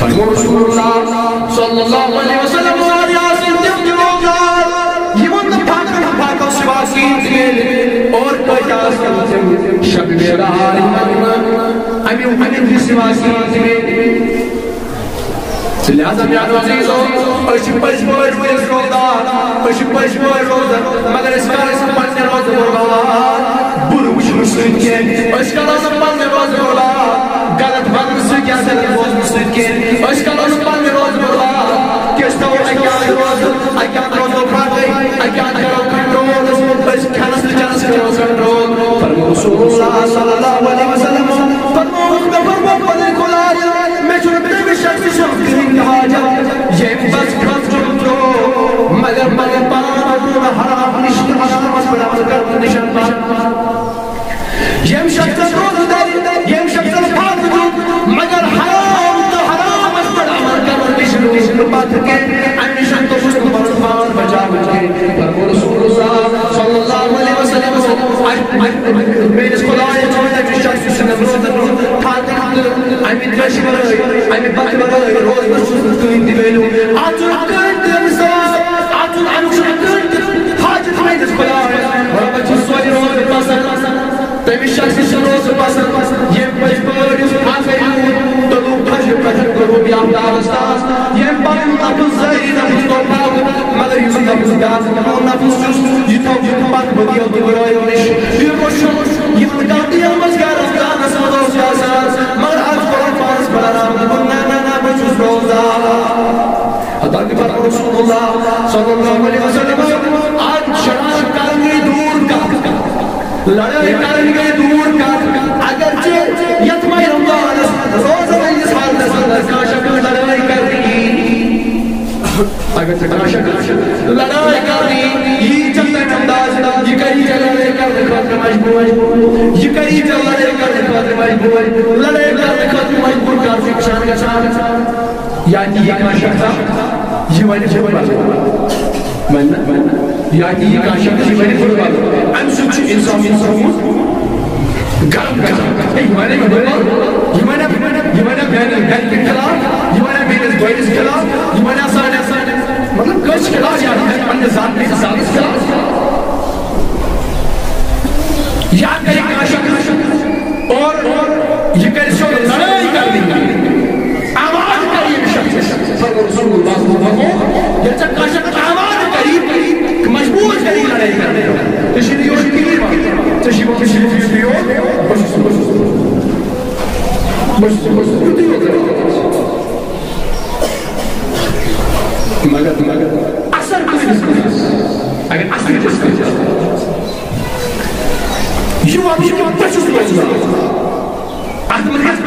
رسول اللہ صلی اللہ علیہ وسلم اور شب شرار لہذا میانو عزیزو اشی پشمور روزہ مگر اس کا اس پڑھنے روزہ مرغا برو وشنو سوچے اس کا روزہ پڑھنے روزہ مرغا غلط بند سوچے سلط روزہ سوچے اس کا روزہ پڑھنے روزہ مرغا کس طور اکیان روزہ پڑھنے اکیان کرو کنٹرول اس کھانس لچانس کرو کنٹرول فرمو رسول اللہ صلی اللہ علیہ وسلم فرمو مخبر پدر کلاج میں چھوڑتے بھی شخص شخص یہ بس خط جو مگر پانا حرام نشت حرام اس پر عمل کرنے نشان پاک یہ شخص روز در یہ شخص پاک جو مگر حرام تو حرام اس پر عمل کرنے نشان پاک کے انشان تو مسلمان بجا کے فرمو رسول اللہ صلی اللہ علیہ وسلم میں اس کو لائے چھوڑتا کہ شخص سے نمرود کھاتے امی دشی برائی امی باقی برائی روز نشوز دوین دیویلو آتون کرد مساس آتون انشان کرد حاجت میں اس کو لائے اور بچی سوالی روز پاسر تیمی شخص سے روز پاسر یہ مجبور اس آفیون تلو خجر خجر کرو بیام دارستاس یہ بان نفس زہی نفس تو پاو مگر یہ نفس گاز نفس نفس یہ تو جن بات بدیو دی برائی ونش یہ روشن یہ مداتی امزگار افغان اسمدو سیاساس مگر آج قرآن فارس بلا رام نا بچوز روزا حضرت پر رسول اللہ صلی اللہ علیہ وسلم آج شرار کرنی دور کا لڑائی کرنی دور کا اگرچہ یتمائی رمضان روزہ اس حال دسل کاشک لڑائی کرنی اگرچہ کاشک لڑائی کرنی یہ چلتے انداز یہ کئی لڑائی کرنے خاطر مجبور یہ کئی لڑائی کرنے خاطر مجبور لڑائی کرنے خاطر مجبور کافی کشان کشان یعنی یہ کاشک تھا یہ وجہ سے یعنی یہ کاشک تھی وجہ سے ام سوچ انسان گرم گرم یہ مانا بین کے خلاف یہ مانا بین اس خلاف یہ مانا سانے مطلب کچھ خلاف یعنی پنڈ ذات میں ثابت خلاف یا کئی کاشک اور یہ کئی سو لڑائی کر دیں آواز قریب شخص فرمو رسول اللہ صلی اللہ علیہ وسلم یہ چک کاشک آواز قریب مجبور قریب لڑائی کر دیں تشریح اور کبیر تشریح مگر اثر کس اگر اثر کس یہ واقعی بچوز روزہ احمد کس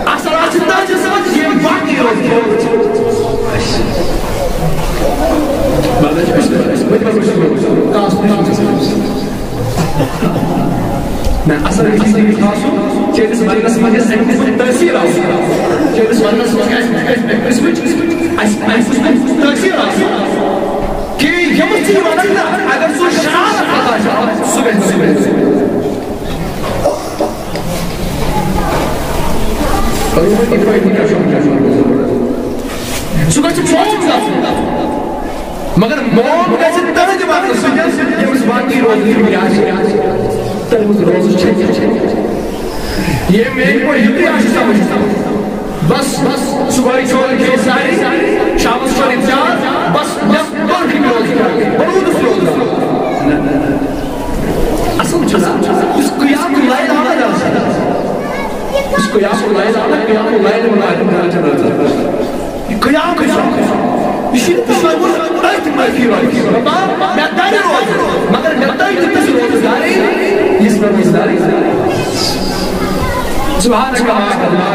اثر آسدہ جسد یہ واقعی روزہ میں اثر کسی بھی خاص ہوں چیز ورنس مجھے تأثیر آسا چیز ورنس مجھے تأثیر آسا کہ یہ مجھے ورنہ اگر سو شراب پتا جا صبح مگر موم کیسے ترج بات سجن یہ اس واقعی روزی ریاض ترمز روز یہ میں کو یوٹی آشی سمجھتا ہوں بس صبح چھوڑ کے ساری شام چھوڑ انتظار بس دور کی روزی برود فروض اصل چھلا اس قیام اللائل آمد آسا اس قیام اللائل آمد قیام اللائل آمد قیام کشا یہ تصور ایت ملکی واقعی ربا میں داری روز مگر میں داری کتنی روزداری اس پر روزداری سبحانک اللہ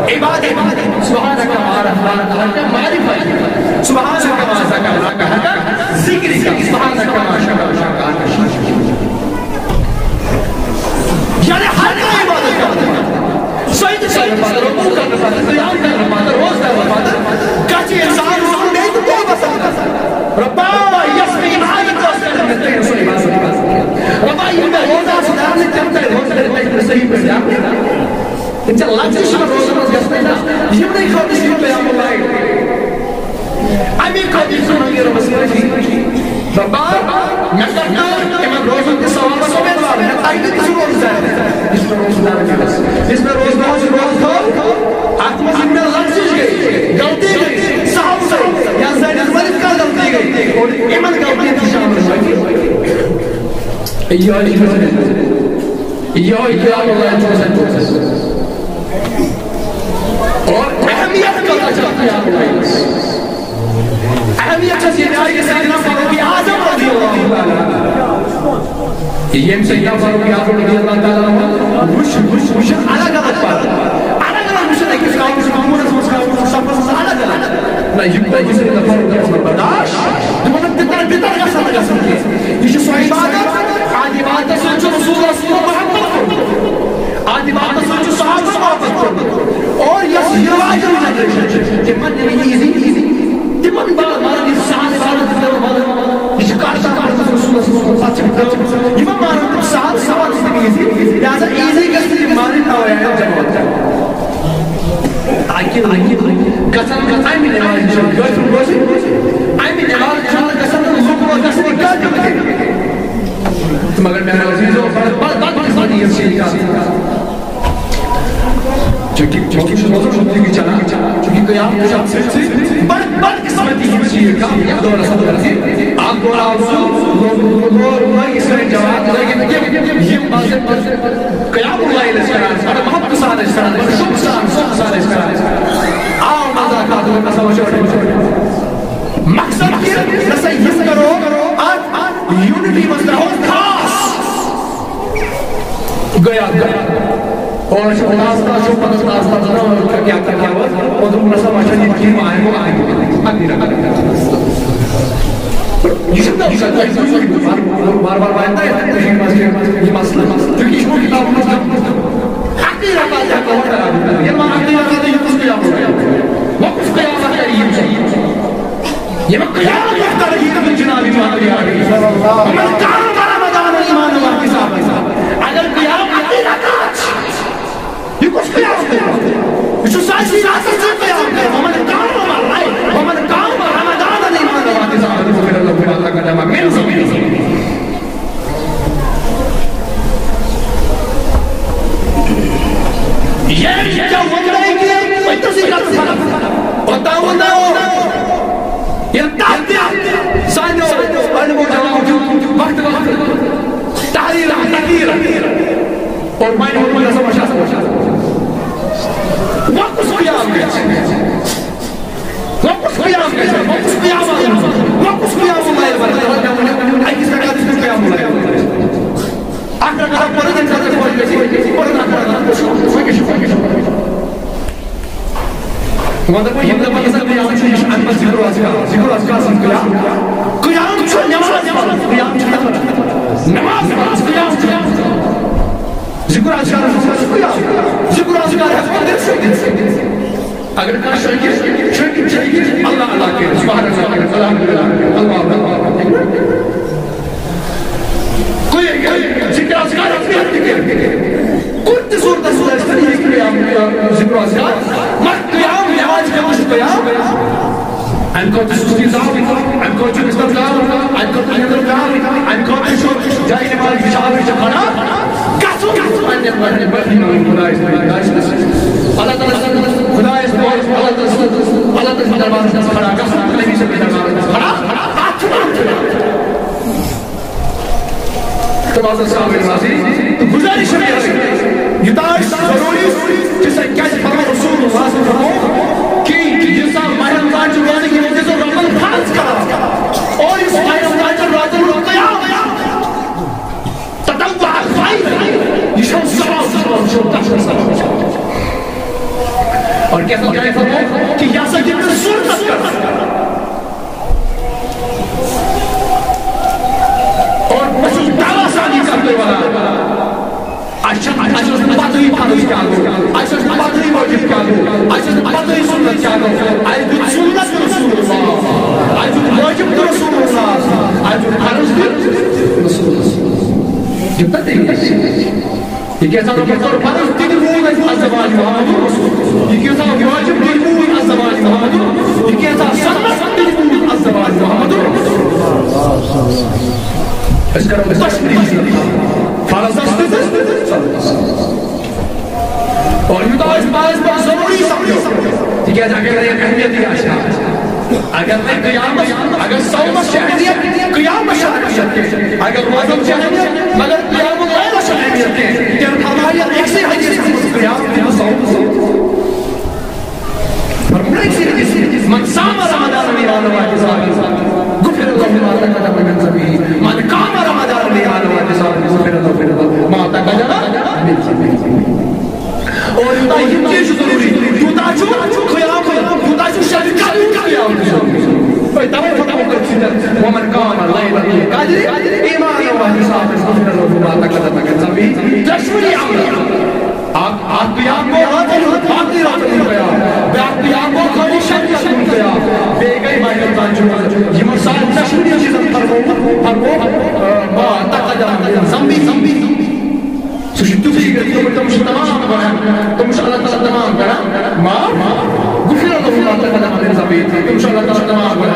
عبادت سبحانک اللہ معرفت سبحانک اللہ ذکری کا سبحانک اللہ یعنی ہر کا عبادت کرتا سعید صاحب پاتر رکوع کرنا پاتر قیام کرنا پاتر روز کرنا پاتر کچھ انسان روز نہیں تو کیا بسا ربا یسمی آیت واسطہ کرتے ہیں سوئی باسا ربا یہ میں روزہ سدھارنے چمتے روزہ کرتے ہیں صحیح پر جاتے ہیں انچہ لازش میں روزہ روز گستے ہیں اس میں روز تھا ات مز میں لفظ گئی غلطی گئی صاحب سے یا زائد ورد کا غلطی گئی اور ایمن غلطی تھی شامل یہ اور اہمیت کا چاہتے ہیں آپ اہمیت سے یہ کہ سیدنا فاروق اعظم رضی اللہ تعالیٰ یہ سیدنا فاروق اعظم رضی اللہ تعالیٰ مش الگ الگ پر مش نہیں کس کام سے معمول ہے سب سے الگ الگ نہ یہ کوئی سیدنا فاروق اعظم برداشت مطلب تتر کا سمجھ سکتے یہ صحیح بات ہے آدھی بات ہے سوچو رسول اللہ صلی اللہ علیہ وسلم آدھی بات ہے سوچو صحابہ محبت اور یہ رواج ہے کہ من نہیں ایزی تمن بار یہ ساتھ بار یہ کارتا رسول اللہ صلی اللہ علیہ وسلم یہ مار ساتھ سوال سے ایزی لہذا ایزی کا مارے نہ ہے جواب آکل قسم آئی میں نماز آئی میں نماز قسم لوگ قسم کیا کرتے مگر میرے عزیزوں بات قسمت یہ چیز کا چونکہ شروع کی چلا چونکہ قیام کے ساتھ سے بڑھ قسمتی یہ چیز کا یہ دورہ سب کرتے آپ کو لوگ اس میں جواب یہ بات قیام اللہ علیہ السلام اور محبت سارے سارے شب سارے آؤ ماذا کہا کا سمجھ مقصد یہ نسا یہ کرو یونٹی مسئلہ ہو خاص گیا اور شہداستا شو پنستا کیا ہوا اور تم رسا ماشاء یہ کھیر آئے وہ آئے یہ شکتا بار بار بائنتا ہے یہ مسئلہ کیونکہ اس کو کتاب حقی رکھا جا کہ ہوتا ہے یہ ماں حقی رکھا ہے یہ کس قیام ہو گیا وہ کس قیام ہے یہ چاہیے یہ میں قیام رکھتا رہی کہ جنابی محمد آگئی ہمیں کارو بارا مدان ایمان اللہ کی صاحب اگر قیام حقی رکھا یہ کچھ قیام کرتے ہیں یہ سائسی ساتھ سے قیام کرتے ہیں ہمیں کارو بارا رائے ہمیں کارو بارا مدان ایمان اللہ کی صاحب مغفر اللہ پھر اللہ کا جمع من زمین یہ کیا وجہ ہے کہ کوئی تصیقات فرق ہوتا ہوتا یہ تحتیہ سانو علم و جواب وقت تحریر تحریر اور مائن اور مجھے سمجھا وقت اس قیام گئے وقت اس قیام گئے وقت اس قیام وقت اس قیام اللہ ایک اس طرح اس قیام اللہ آخر اگر پڑھیں گے ساتھ پڑھیں گے پڑھیں گے وانت کو یہ پتہ ہے کہ ہم چیز ان پر ذکر اذکار سن قیام چھو نماز قیام چھو نماز قیام ذکر اذکار ہے اگر کا شریک اللہ اللہ کے سبحان اللہ الحمدللہ اللہ کوئی ذکر اذکار کوئی صورت صورت ہے کہ قیام ذکر اذکار مت قیام I'm going to squeeze out, I'm going to stop down, I'm going to handle down, I'm going to show Jai Nemal Vishal Vishakana. Gasu! And then what Khuda is doing, guys. Allah Ta'ala, Khuda is doing, Allah Ta'ala is Darbar is Khada, Gasu, Kalevi se Darbar is Khada. تو بازا صاحب الرازی تو گزارش ہے یہ داعش ضروری جسے کیا فرما رسول اللہ صلی اللہ علیہ وسلم کہ یہ صاحب ماہ رمضان جو روزے کی وجہ سے رمضان فرض کرا اور اس ماہ رمضان جو روزے کو قیام تطوع خیر یہ شو سوال اور کیسا کیا فرما کہ یا سا جتنے سنت کرا کرتے والا اچھا پاتری پانوس کیا گو اچھا پاتری موجب کیا گو اچھا پاتری سنت کیا گو آئی سنت رسول اللہ آئی موجب رسول اللہ آئی پانوس رسول اللہ جبتا دیکھیں یہ کیسا نمبر پانوس تنبون الزبان محمد یہ کیسا موجب تنبون الزبان محمد یہ کیسا سنت تنبون الزبان محمد اس کا تشریح فرض است اور یہ اس باعث پر ضروری سمجھو ٹھیک ہے اگر یہ اہمیت ہے اگر نہیں قیامت اگر صومت شہریت قیامت شہریت اگر روزم شہریت مگر قیام اللیل شہریت کہ ہماری ایک سے حدیث قیامت کی صوم فرمایا ایک سے حدیث من صام رمضان ایمان واحتسابا غفر له ما تقدم من ذنبه من قام رمضان ایمان واحتسابا غفر له ما تقدم من ذنبه اور یہ چیز ضروری خدا جو قیام خدا جو شرکت قیام تمام فتح کرتے ومن قام الليل قدر ایمان واحتسابا غفر له ما تقدم من ذنبه تشوی عمل آپ قیام کو آخری رات میں قیام آپ قیام کو خالی شرکت میں قیام بے گئی باہر تاجو یہ مسائل تشوی چیزیں فرمو ما تقدم من ذنبه سوشتو بھی کہ تم تمام کرا تم اللہ تعالی تمام کرا ما غفر له ما تقدم من ذنبه تم اللہ تعالی تمام کرا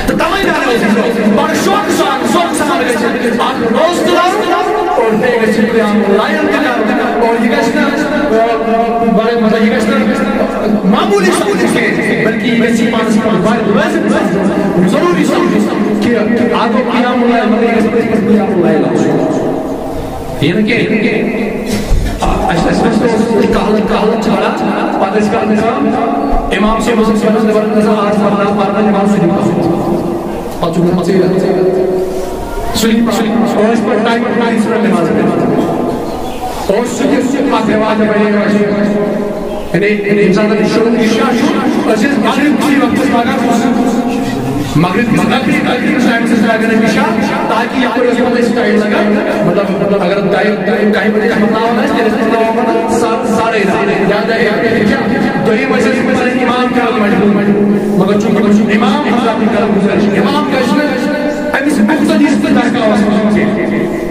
تو تمام نہ پر شوق سان گئے آپ روز اور دے گئے قیام اللیل کرا اور یہ گشت بڑے مزہ یہ گشت معمولی سمجھ کے بلکہ یہ سی پانچ پر ویسے ضروری سمجھ کہ آپ کو قیام اللیل مدد قیام اللیل یہ کہ اسپیشلی کہالت چھڑا پادش کا نظام امام سے مسلم سنت ورن نظام آج پڑھنا امام سے نماز پچھو مسئلہ سلیم اور اس پر ٹائم اپنا اس پر نماز اور سکر پاک رواج بڑھے گا یعنی انسان کا شروع عشاء شروع عزیز مغرب کی وقت مانا مغرب ٹائم سے اگر عشاء تاکہ یہاں پر اس کو ٹائم لگا مطلب اگر ٹائم بجے حملہ ہونا ہے اس حملہ ہونا ساڑھے یاد ہے کیا تو یہ وجہ سے امام کا مجبور مگر چونکہ امام حملہ کی طرف گزرش امام کا اس مقتدی سے درکا واسطہ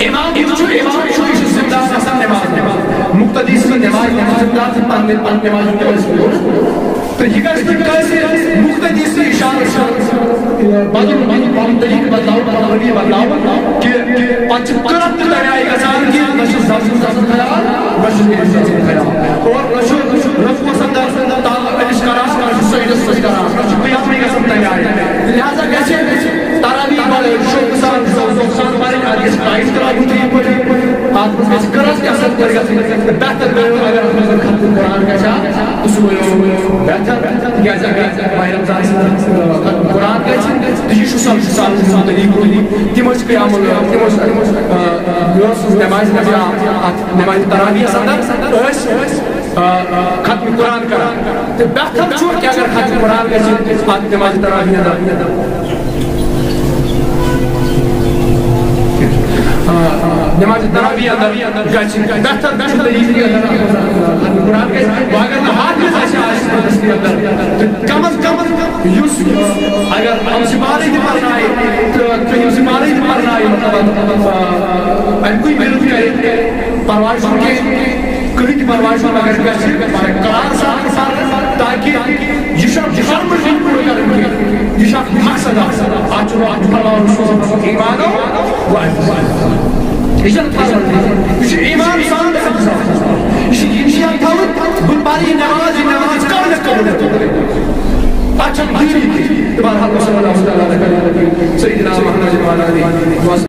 امام جو زندہ حسن نماز مقتدی سے نماز زندہ نماز تو یہ کیسے مقتدی سے اشارہ طریق بدلاؤ کہ پچ کرت دریائے گزار کی نشو زبزن خیال نشو خیال اور نشو رفو سندر تعلق اشکراس نشو سیدس اشکراس نشو قیامی قسم تیاری لہذا کیسے تراویح والے شوق سان زوزان پارے آدھیس قائد کرا گوٹی پر آدھس اس کرس کے اثر کر گا بہتر بیو اگر ہم ختم قرآن کا چاہ اس کو بہتر کیا جائے ماہ رمضان سے ختم قرآن کا چاہ تو یہ شسال طریق ہوئی تیموش قیام اللہ تیموش نماز نماز تراویح سندر ختم قرآن کرا تو بہتر چھوڑ کہ اگر ختم قرآن کا چاہ نماز تراویح ادا نماز تراویح اندر گچھن بہتر طریقے قرآن کے اگر نہ حافظ آسے اندر کم از کم یوس اگر ہم سپاری تھی پڑھنائے تو کہیں سپاری تھی پڑھنائے مطلب ان کوئی بیرد کرے پرواز کے کہیں کی پرواز اگر گچھن قرآن ساتھ تاکہ یہ شب ہر مجھے پورا کریں گے یہ شب مقصد آج اللہ رسول ایمانو یہ ایمان سان یہ باری نماز قابل قبول اچھا بہرحال صلی اللہ علیہ وسلم سیدنا محمد